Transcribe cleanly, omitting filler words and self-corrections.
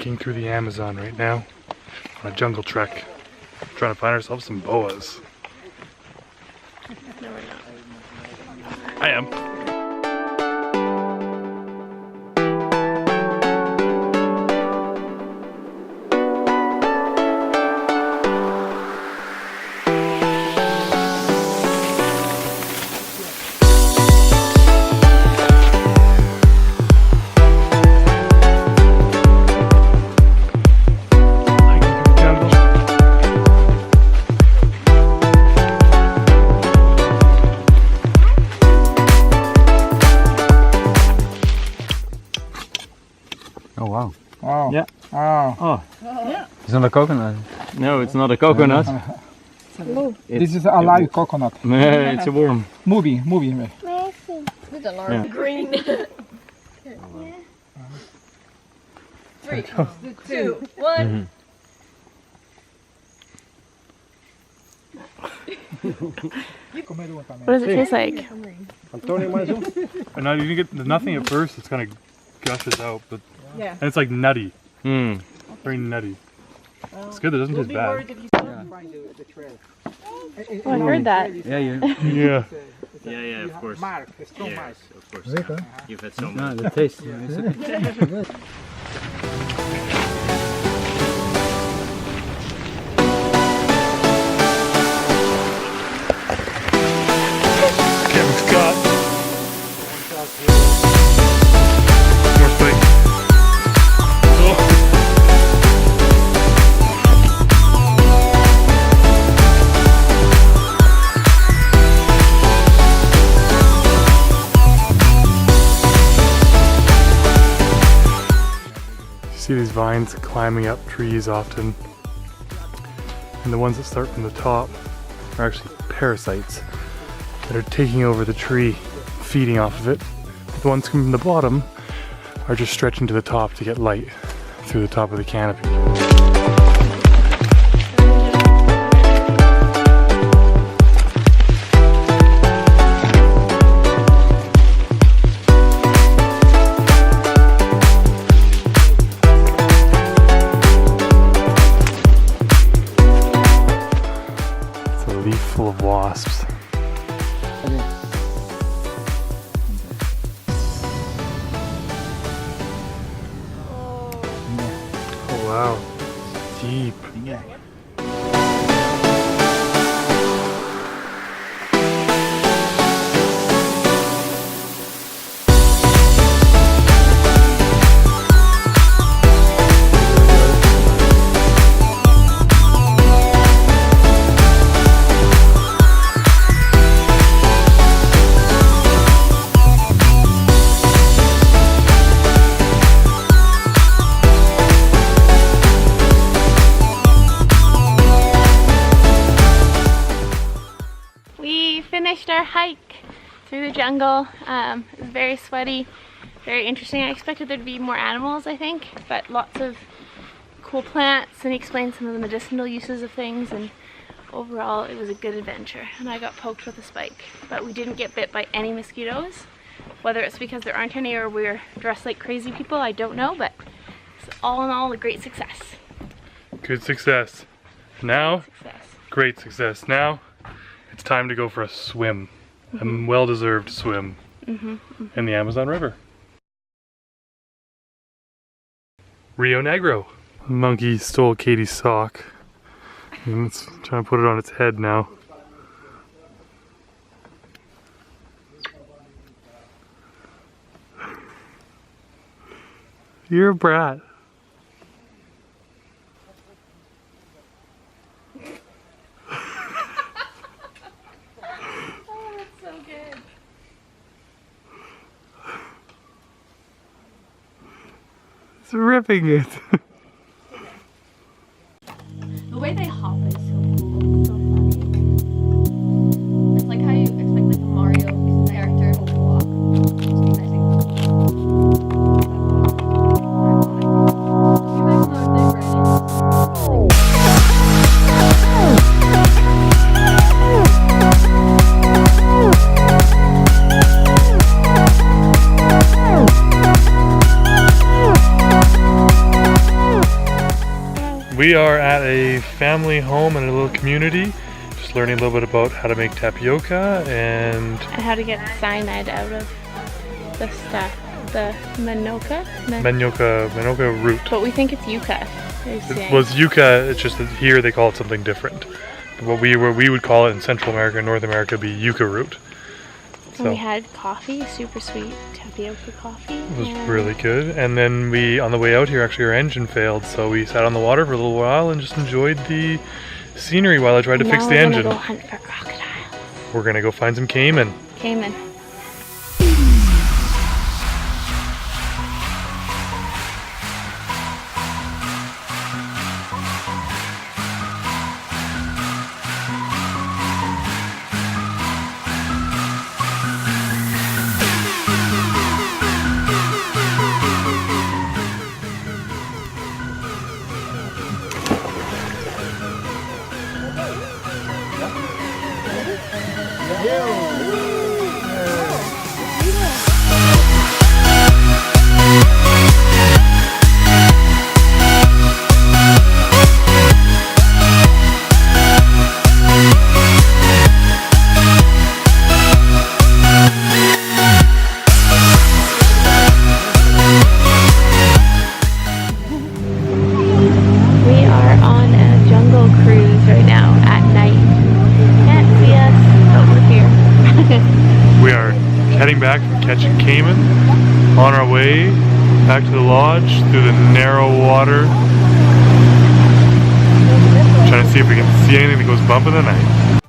Hiking through the Amazon right now on a jungle trek, trying to find ourselves some boas. No, we're not. I am. Oh wow. Oh. Yeah. Oh. Oh. Yeah. It's not a coconut. No, it's not a coconut. This is a live coconut. It's a worm. Movie. With the large green. Three, two, one. What does it taste like? And now you can get nothing at first. It's kind of gushes out, but Yeah. and it's like nutty, Mm. very nutty. It's good. It doesn't taste bad. Oh, I heard that. Yeah, yeah. Yeah. Yeah, of course. Mark, strong mark. Of course. You've had so much. No, the taste. Kevin Scott. More spike. Oh. You see these vines climbing up trees often, and the ones that start from the top are actually parasites that are taking over the tree, feeding off of it. The ones coming from the bottom are just stretching to the top to get light through the top of the canopy. It's a leaf full of wasps. Oh wow, it's deep. Yeah. Finished our hike through the jungle. It was very sweaty, very interesting. I expected there to be more animals, I think, but lots of cool plants, and he explained some of the medicinal uses of things, and overall it was a good adventure. And I got poked with a spike, but we didn't get bit by any mosquitoes. Whether it's because there aren't any or we're dressed like crazy people, I don't know, but it's all in all a great success. Good success. Now, great success. Now, it's time to go for a swim. A well-deserved swim in the Amazon River. Rio Negro. The monkey stole Katie's sock. And it's trying to put it on its head now. You're a brat. It's ripping it. The way they hop is so cool. So funny. It's like how you expect like a Mario character to walk. we are at a family home in a little community, just learning a little bit about how to make tapioca and how to get cyanide out of the stuff, the manioca root. But we think it's yucca. It was yucca, it's just that here they call it something different. What we would call it in Central America and North America would be yucca root. And we had coffee, super sweet tapioca coffee. It was really good. And then on the way out here, actually our engine failed, so we sat on the water for a little while and just enjoyed the scenery while I tried to fix the engine. Now we're gonna go hunt for crocodiles. We're gonna go find some caiman. Caiman. Heading back from catching caiman, on our way back to the lodge through the narrow water, trying to see if we can see anything that goes bump in the night.